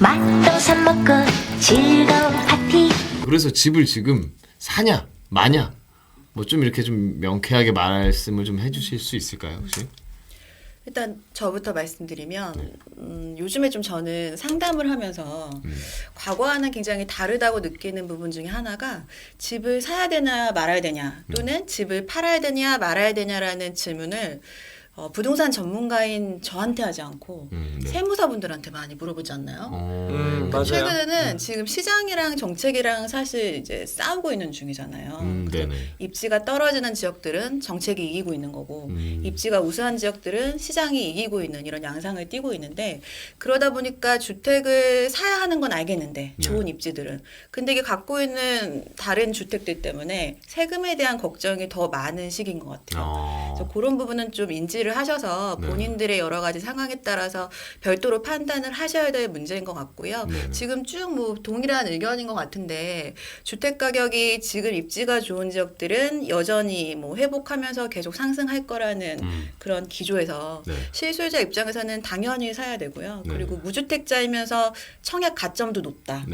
맛도 먹고 즐거운 파티. 그래서 집을 지금 사냐 마냐 뭐 좀 이렇게 좀 명쾌하게 말씀을 좀 해주실 수 있을까요 혹시? 일단 저부터 말씀드리면 요즘에 좀 저는 상담을 하면서 과거와는 굉장히 다르다고 느끼는 부분 중에 하나가 집을 사야 되나 말아야 되냐 또는 집을 팔아야 되냐 말아야 되냐라는 질문을 부동산 전문가인 저한테 하지 않고 네. 세무사분들한테 많이 물어보지 않나요? 맞아요. 최근에는 지금 시장이랑 정책이랑 사실 이제 싸우고 있는 중이잖아요. 네네. 입지가 떨어지는 지역들은 정책이 이기고 있는 거고 입지가 우수한 지역들은 시장이 이기고 있는 이런 양상을 띠고 있는데 그러다 보니까 주택을 사야 하는 건 알겠는데 좋은 입지들은 근데 이게 갖고 있는 다른 주택들 때문에 세금에 대한 걱정이 더 많은 시기인 것 같아요. 그래서 그런 부분은 좀 인지를 하셔서 본인들의 여러 가지 상황에 따라서 별도로 판단을 하셔야 될 문제인 것 같고요. 지금 쭉 뭐 동일한 의견인 것 같은데 주택 가격이 지금 입지가 좋은 지역들은 여전히 뭐 회복하면서 계속 상승할 거라는 그런 기조에서 실소유자 입장에서는 당연히 사야 되고요. 그리고 무주택자이면서 청약 가점도 높다.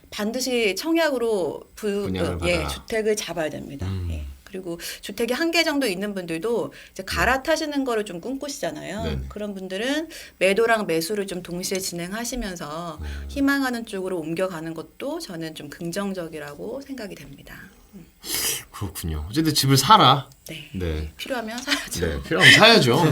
반드시 청약으로 분양을 받아라. 주택을 잡아야 됩니다. 예. 그리고 주택이 한 개 정도 있는 분들도 이제 갈아타시는 거를 좀 꿈꾸시잖아요. 그런 분들은 매도랑 매수를 좀 동시에 진행하시면서 희망하는 쪽으로 옮겨가는 것도 저는 좀 긍정적이라고 생각이 됩니다. 그렇군요. 어쨌든 집을 사라. 네. 필요하면 사야죠. 네. 필요하면 사야죠.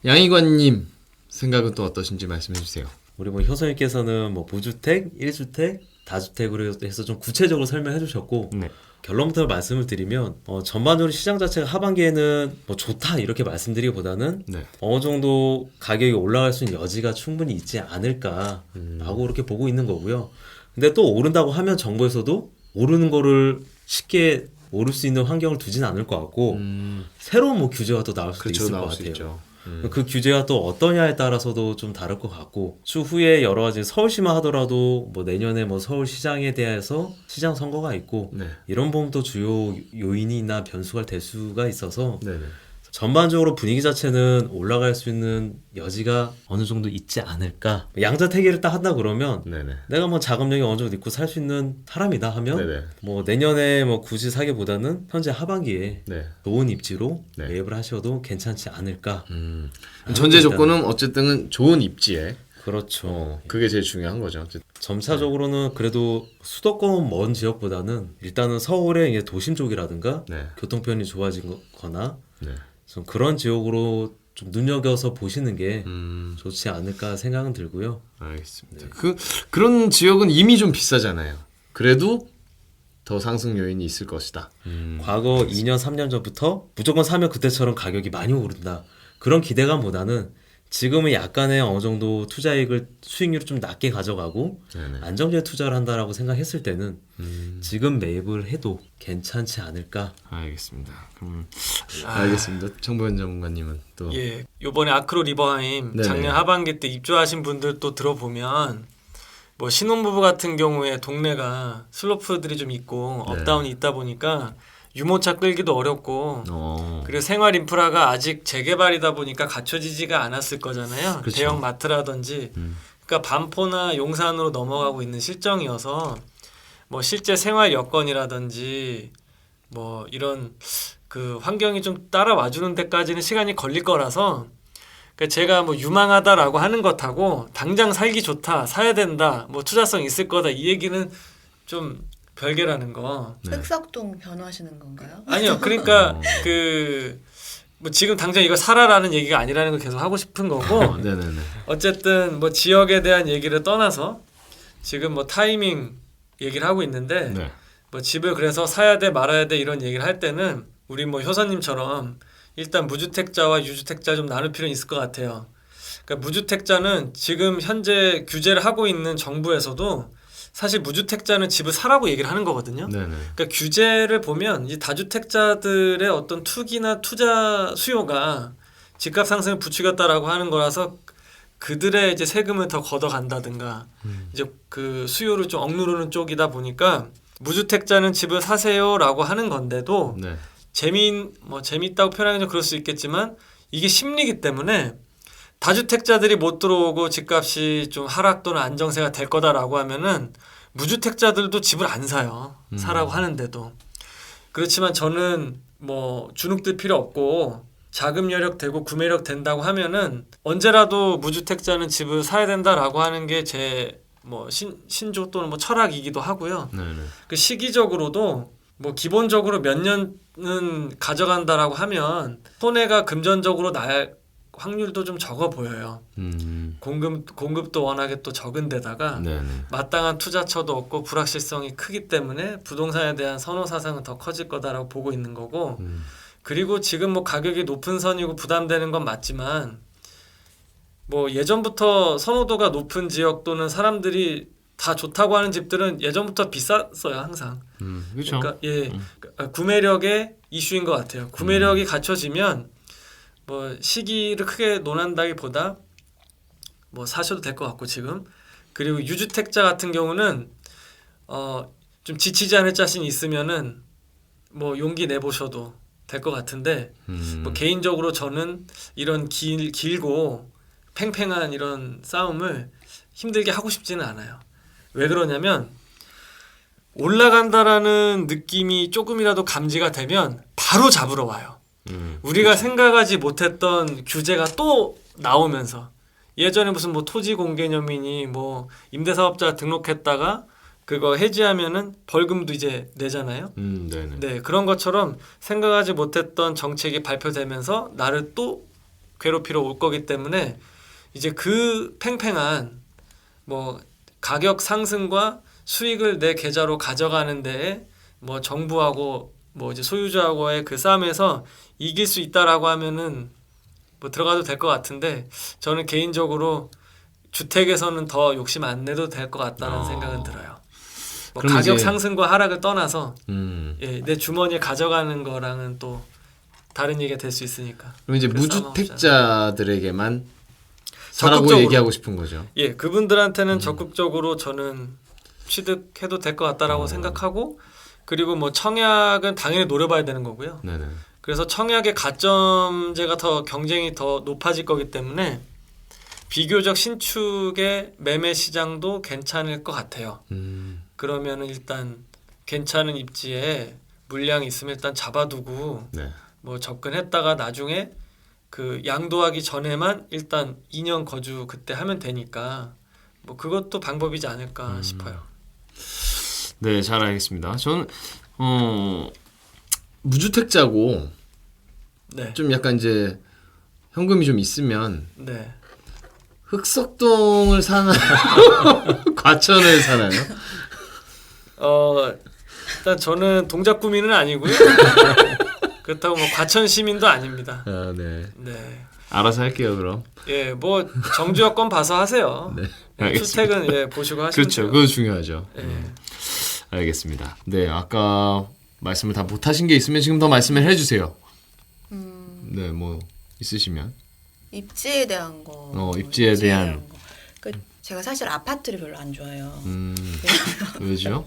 양희관님 생각은 또 어떠신지 말씀해 주세요. 우리 뭐 효선님께서는 뭐 무주택, 1주택, 다주택으로 해서 좀 구체적으로 설명해 주셨고 결론부터 말씀을 드리면 전반적으로 시장 자체가 하반기에는 뭐 좋다 이렇게 말씀드리기보다는 어느 정도 가격이 올라갈 수 있는 여지가 충분히 있지 않을까라고 그렇게 보고 있는 거고요. 근데 또 오른다고 하면 정부에서도 오르는 거를 쉽게 오를 수 있는 환경을 두진 않을 것 같고 새로운 뭐 규제가 또 나올 수도 있을 것 같아요. 그 규제가 또 어떠냐에 따라서도 좀 다를 것 같고 추후에 여러 가지 서울시만 하더라도 뭐 내년에 뭐 서울시장에 대해서 시장 선거가 있고 이런 부분도 주요 요인이나 변수가 될 수가 있어서 전반적으로 분위기 자체는 올라갈 수 있는 여지가 어느 정도 있지 않을까. 양자택일을 딱 한다 그러면 내가 뭐 자금력이 어느 정도 있고 살 수 있는 사람이다 하면 뭐 내년에 뭐 굳이 사기보다는 현재 하반기에 좋은 입지로 매입을 하셔도 괜찮지 않을까. 전제 조건은 어쨌든 좋은 입지에. 그렇죠. 그게 제일 중요한 거죠. 어쨌든. 점차적으로는 그래도 수도권 먼 지역보다는 일단은 서울의 이제 도심 쪽이라든가 교통편이 좋아진 거나 좀 그런 지역으로 좀 눈여겨서 보시는 게 좋지 않을까 생각은 들고요. 알겠습니다. 그런 지역은 이미 좀 비싸잖아요. 그래도 더 상승 요인이 있을 것이다. 과거 2년, 3년 전부터 무조건 사면 그때처럼 가격이 많이 오른다. 그런 기대감보다는 지금은 약간의 어느 정도 투자이익을 수익률을 좀 낮게 가져가고 안정적인 투자를 한다라고 생각했을 때는 지금 매입을 해도 괜찮지 않을까. 알겠습니다. 그럼 알겠습니다. 정보현 전문가님은 또 요번에 아크로 리버하임 작년 하반기 때 입주하신 분들 또 들어보면 뭐 신혼부부 같은 경우에 동네가 슬로프들이 좀 있고 업다운이 있다 보니까 유모차 끌기도 어렵고 그리고 생활 인프라가 아직 재개발이다 보니까 갖춰지지가 않았을 거잖아요. 그렇죠. 대형 마트라든지 그러니까 반포나 용산으로 넘어가고 있는 실정이어서 뭐 실제 생활 여건이라든지 뭐 이런 그 환경이 좀 따라와주는 데까지는 시간이 걸릴 거라서 그러니까 제가 뭐 유망하다라고 하는 것하고 당장 살기 좋다, 사야 된다, 뭐 투자성 있을 거다 이 얘기는 좀 별개라는 거. 흑석동 변호하시는 건가요? 아니요. 그러니까 뭐 지금 당장 이거 사라라는 얘기가 아니라는 걸 계속 하고 싶은 거고. 어쨌든 뭐 지역에 대한 얘기를 떠나서 지금 뭐 타이밍 얘기를 하고 있는데 뭐 집을 그래서 사야 돼 말아야 돼 이런 얘기를 할 때는 우리 뭐 효선님처럼 일단 무주택자와 유주택자 좀 나눌 필요는 있을 것 같아요. 그러니까 무주택자는 지금 현재 규제를 하고 있는 정부에서도 사실 무주택자는 집을 사라고 얘기를 하는 거거든요. 그러니까 규제를 보면 이 다주택자들의 어떤 투기나 투자 수요가 집값 상승을 부추겼다라고 하는 거라서 그들의 이제 세금을 더 걷어간다든가 이제 그 수요를 좀 억누르는 쪽이다 보니까 무주택자는 집을 사세요라고 하는 건데도 재미있다고 표현하기는 좀 그럴 수 있겠지만 이게 심리이기 때문에 다주택자들이 못 들어오고 집값이 좀 하락 또는 안정세가 될 거다라고 하면은 무주택자들도 집을 안 사요. 사라고 하는데도. 그렇지만 저는 뭐 주눅들 필요 없고 자금 여력 되고 구매력 된다고 하면은 언제라도 무주택자는 집을 사야 된다라고 하는 게 제 뭐 신조 또는 뭐 철학이기도 하고요. 네네. 그 시기적으로도 뭐 기본적으로 몇 년은 가져간다라고 하면 손해가 금전적으로 날 확률도 좀 적어 보여요. 공급도 워낙에 또 적은 데다가 네네. 마땅한 투자처도 없고 불확실성이 크기 때문에 부동산에 대한 선호 사상은 더 커질 거다라고 보고 있는 거고 그리고 지금 뭐 가격이 높은 선이고 부담되는 건 맞지만 뭐 예전부터 선호도가 높은 지역 또는 사람들이 다 좋다고 하는 집들은 예전부터 비쌌어요 항상. 그렇죠. 그러니까 구매력의 이슈인 것 같아요. 구매력이 갖춰지면 뭐 시기를 크게 논한다기보다 뭐 사셔도 될 것 같고 지금 그리고 유주택자 같은 경우는 좀 지치지 않을 자신이 있으면은 뭐 용기 내보셔도 될 것 같은데 뭐 개인적으로 저는 이런 길고 팽팽한 이런 싸움을 힘들게 하고 싶지는 않아요. 왜 그러냐면 올라간다라는 느낌이 조금이라도 감지가 되면 바로 잡으러 와요. 우리가 그렇죠. 생각하지 못했던 규제가 또 나오면서 예전에 무슨 뭐 토지 공개념이니 뭐 임대사업자 등록했다가 그거 해지하면은 벌금도 이제 내잖아요. 네네. 네, 그런 것처럼 생각하지 못했던 정책이 발표되면서 나를 또 괴롭히러 올 거기 때문에 이제 그 팽팽한 뭐 가격 상승과 수익을 내 계좌로 가져가는 데에 뭐 정부하고 뭐 이제 소유주하고의 그 싸움에서 이길 수 있다라고 하면은 뭐 들어가도 될 것 같은데 저는 개인적으로 주택에서는 더 욕심 안 내도 될 것 같다는 생각은 들어요. 뭐 가격 상승과 하락을 떠나서 예, 내 주머니에 가져가는 거랑은 또 다른 얘기가 될 수 있으니까. 그럼 이제 무주택자들에게만 사라고 얘기하고 싶은 거죠. 예, 그분들한테는 적극적으로 저는 취득해도 될 것 같다라고 생각하고 그리고 뭐 청약은 당연히 노려봐야 되는 거고요. 네네. 그래서 청약의 가점제가 더 경쟁이 더 높아질 거기 때문에 비교적 신축의 매매 시장도 괜찮을 것 같아요. 그러면은 일단 괜찮은 입지에 물량이 있으면 일단 잡아두고 네. 뭐 접근했다가 나중에 그 양도하기 전에만 일단 2년 거주 그때 하면 되니까 뭐 그것도 방법이지 않을까 싶어요. 네, 잘 알겠습니다. 저는 무주택자고 네. 좀 약간 이제 현금이 좀 있으면 네. 흑석동을 사나요? 과천을 사나요? 일단 저는 동작구민은 아니고요. 그렇다고 뭐 과천 시민도 아닙니다. 아, 네. 네. 알아서 할게요, 그럼. 예, 뭐 정주 여건 봐서 하세요. 네. 출퇴근 예 보시고 하시면 그렇죠. 돼요. 그거 중요하죠. 예. 알겠습니다. 네, 아까 말씀을 다 못하신 게 있으면 지금 더 말씀을 해주세요. 네, 뭐 있으시면. 입지에 대한 거. 입지에 대한. 거. 제가 사실 아파트를 별로 안 좋아해요. 왜죠?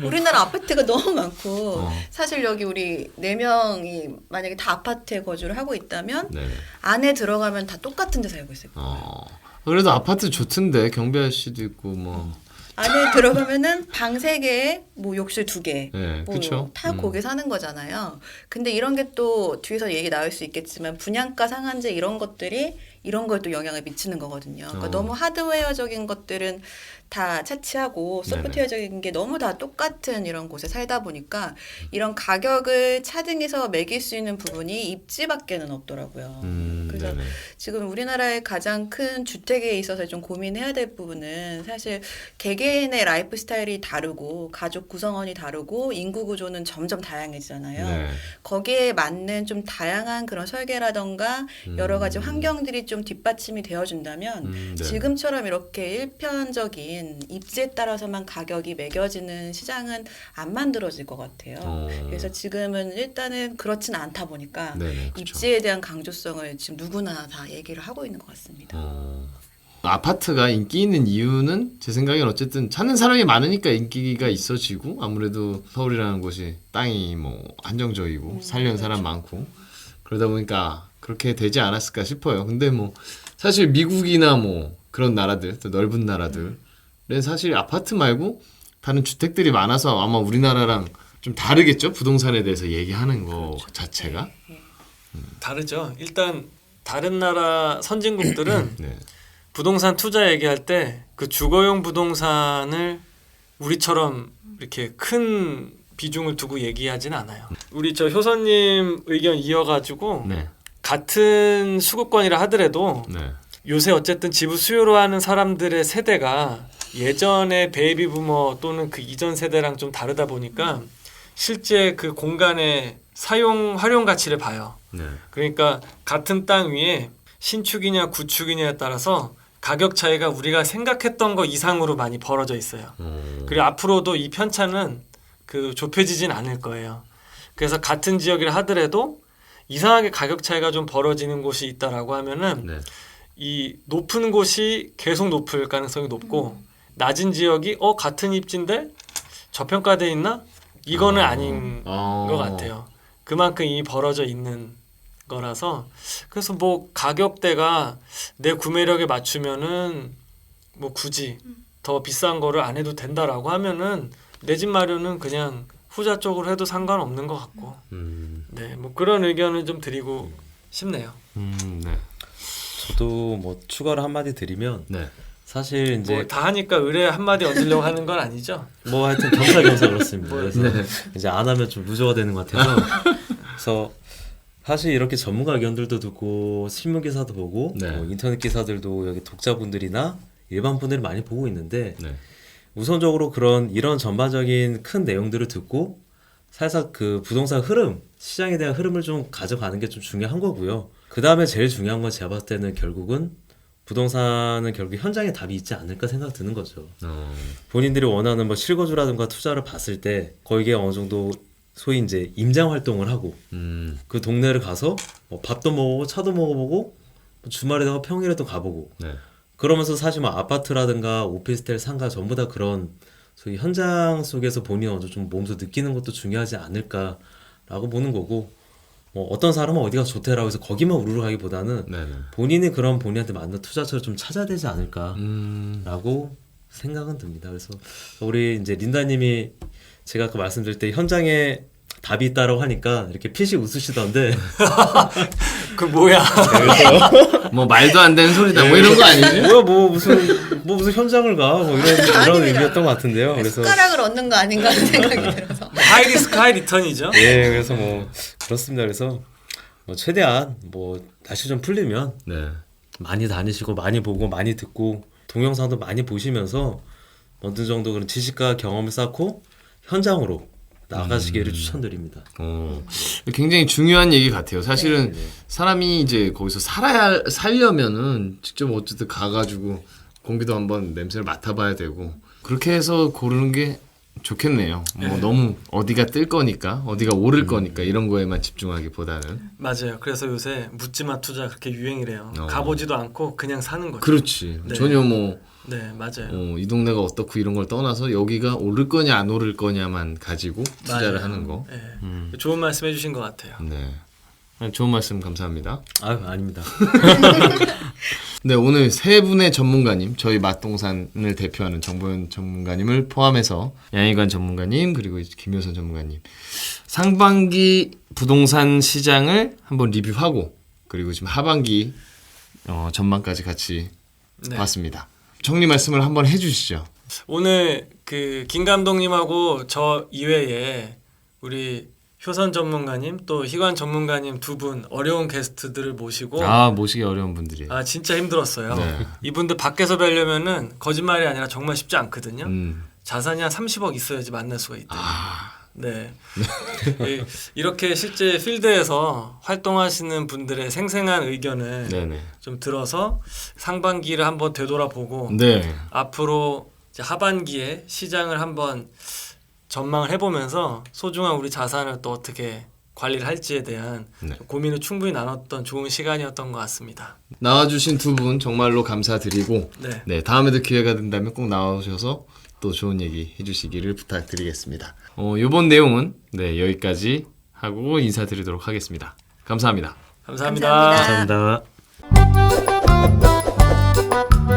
우리나라 아파트가 너무 많고 사실 여기 우리 4명이 만약에 다 아파트에 거주를 하고 있다면 네. 안에 들어가면 다 똑같은 데 살고 있을 거예요. 그래도 아파트 좋던데 경비 아저씨도 있고 뭐. 안에 들어가면은 방 3개에 뭐 욕실 2개 네, 그렇죠. 다 거기 사는 거잖아요. 근데 이런 게 또 뒤에서 얘기 나올 수 있겠지만 분양가 상한제 이런 것들이 이런 거에 또 영향을 미치는 거거든요. 그러니까 너무 하드웨어적인 것들은 다 차치하고 소프트웨어적인 게 너무 다 똑같은 이런 곳에 살다 보니까 이런 가격을 차등해서 매길 수 있는 부분이 입지밖에는 없더라고요. 그래서 네네. 지금 우리나라의 가장 큰 주택에 있어서 좀 고민해야 될 부분은 사실 개개인의 라이프 스타일이 다르고 가족 구성원이 다르고 인구 구조는 점점 다양해지잖아요. 네. 거기에 맞는 좀 다양한 그런 설계라던가 여러 가지 환경들이 좀 뒷받침이 되어준다면 네. 지금처럼 이렇게 일편적인 입지에 따라서만 가격이 매겨지는 시장은 안 만들어질 것 같아요. 그래서 지금은 일단은 그렇진 않다 보니까 네네, 그쵸. 입지에 대한 강조성을 지금 누구나 다 얘기를 하고 있는 것 같습니다. 아파트가 인기 있는 이유는 제 생각엔 어쨌든 찾는 사람이 많으니까 인기가 있어지고 아무래도 서울이라는 곳이 땅이 뭐 한정적이고 살려는 사람 많고 그러다 보니까 그렇게 되지 않았을까 싶어요. 근데 뭐 사실 미국이나 뭐 그런 나라들, 또 넓은 나라들은 사실 아파트 말고 다른 주택들이 많아서 아마 우리나라랑 좀 다르겠죠? 부동산에 대해서 얘기하는 거 그렇죠. 자체가. 다르죠. 일단 다른 나라 선진국들은 네. 부동산 투자 얘기할 때 그 주거용 부동산을 우리처럼 이렇게 큰 비중을 두고 얘기하진 않아요. 우리 저 효선님 의견 이어가지고 네. 같은 수급권이라 하더라도 네. 요새 어쨌든 집을 수요로 하는 사람들의 세대가 예전의 베이비 부머 또는 그 이전 세대랑 좀 다르다 보니까 실제 그 공간의 활용 가치를 봐요. 네. 그러니까 같은 땅 위에 신축이냐 구축이냐에 따라서 가격 차이가 우리가 생각했던 거 이상으로 많이 벌어져 있어요. 그리고 앞으로도 이 편차는 그 좁혀지진 않을 거예요. 그래서 같은 지역이라 하더라도 이상하게 가격 차이가 좀 벌어지는 곳이 있다라고 하면은 네. 이 높은 곳이 계속 높을 가능성이 높고 낮은 지역이 같은 입지인데 저평가돼 있나? 이거는 아닌 것 같아요. 그만큼 이미 벌어져 있는 거라서 그래서 뭐 가격대가 내 구매력에 맞추면은 뭐 굳이 더 비싼 거를 안 해도 된다라고 하면은 내 집 마련은 그냥 후자 쪽으로 해도 상관없는 것 같고 네, 뭐 그런 의견을 좀 드리고 싶네요. 네. 저도 뭐 추가로 한마디 드리면 네. 사실 이제 뭐 다 하니까 의뢰 한마디 얹으려고 하는 건 아니죠? 뭐 하여튼 겸사겸사 그렇습니다. 그래서 네. 이제 안 하면 좀 루저가 되는 것 같아서 그래서 사실 이렇게 전문가 의견들도 듣고 신문 기사도 보고 네. 뭐 인터넷 기사들도 여기 독자분들이나 일반 분들이 많이 보고 있는데 네. 우선적으로 이런 전반적인 큰 내용들을 듣고 살짝 그 부동산 흐름, 시장에 대한 흐름을 좀 가져가는 게 좀 중요한 거고요. 그 다음에 제일 중요한 건 제가 봤을 때는 결국은 부동산은 결국 현장에 답이 있지 않을까 생각 드는 거죠. 본인들이 원하는 뭐 실거주라든가 투자를 봤을 때 거기에 어느 정도 소위 이제 임장 활동을 하고 그 동네를 가서 뭐 밥도 먹어보고 차도 먹어보고 주말에다가 평일에도 가보고 네. 그러면서 사실 뭐 아파트라든가 오피스텔 상가 전부 다 그런 소위 현장 속에서 본인이 어느 좀 몸소 느끼는 것도 중요하지 않을까라고 보는 거고 뭐 어떤 사람은 어디가 좋대라고 해서 거기만 우르르 가기보다는 네네. 본인이 그런 본인한테 맞는 투자처를 좀 찾아야 되지 않을까라고 생각은 듭니다. 그래서 우리 이제 린다님이 제가 아까 말씀드릴 때 현장에 답이 있다라고 하니까 이렇게 피식 웃으시던데 그 뭐야? 뭐 말도 안 되는 소리다. 뭐 이런 거 아니지? 뭐야 뭐 무슨 현장을 가 뭐 이런 의미였던 것 같은데요. 그래서 숟가락을 얻는 거 아닌가 하는 생각이 들어서. 하이 리스크 하이 리턴이죠. 예, 그래서 뭐 그렇습니다. 그래서 뭐 최대한 뭐 날씨 좀 풀리면 네. 많이 다니시고 많이 보고 많이 듣고 동영상도 많이 보시면서 어느 정도 그런 지식과 경험을 쌓고 현장으로 나가시기를 추천드립니다. 굉장히 중요한 얘기 같아요. 사실은 네. 사람이 이제 거기서 살려면은 직접 어쨌든 가가지고 공기도 한번 냄새를 맡아봐야 되고 그렇게 해서 고르는 게 좋겠네요. 뭐 너무 어디가 뜰 거니까 어디가 오를 거니까 이런 거에만 집중하기보다는. 맞아요. 그래서 요새 묻지마 투자 그렇게 유행이래요. 가보지도 않고 그냥 사는 거죠. 그렇지. 네. 전혀 뭐 네, 맞아요. 이 동네가 어떻고 이런 걸 떠나서 여기가 오를 거냐 안 오를 거냐만 가지고 투자를 맞아요. 하는 거. 네. 좋은 말씀 해주신 것 같아요. 네. 좋은 말씀 감사합니다. 아유, 아닙니다. 네, 오늘 세 분의 전문가님, 저희 맛동산을 대표하는 정보현 전문가님을 포함해서 양희관 전문가님 그리고 김효선 전문가님 상반기 부동산 시장을 한번 리뷰하고 그리고 지금 하반기 전망까지 같이 봤습니다. 정리 말씀을 한번 해주시죠. 오늘 그 김 감독님하고 저 이외에 우리 효선 전문가님 또 희관 전문가님 두 분 어려운 게스트들을 모시고 모시기 어려운 분들이. 진짜 힘들었어요. 네. 이분들 밖에서 뵈려면은 거짓말이 아니라 정말 쉽지 않거든요. 자산이 한 30억 있어야지 만날 수가 있대요. 네. 이렇게 실제 필드에서 활동하시는 분들의 생생한 의견을 네네. 좀 들어서 상반기를 한번 되돌아보고 네. 앞으로 이제 하반기에 시장을 한번 전망을 해보면서 소중한 우리 자산을 또 어떻게 관리를 할지에 대한 고민을 충분히 나눴던 좋은 시간이었던 것 같습니다. 나와주신 두 분 정말로 감사드리고 네. 다음에도 기회가 된다면 꼭 나와주셔서 또 좋은 얘기 해주시기를 부탁드리겠습니다. 이번 내용은 여기까지 하고 인사드리도록 하겠습니다. 감사합니다. 감사합니다. 감사합니다. 아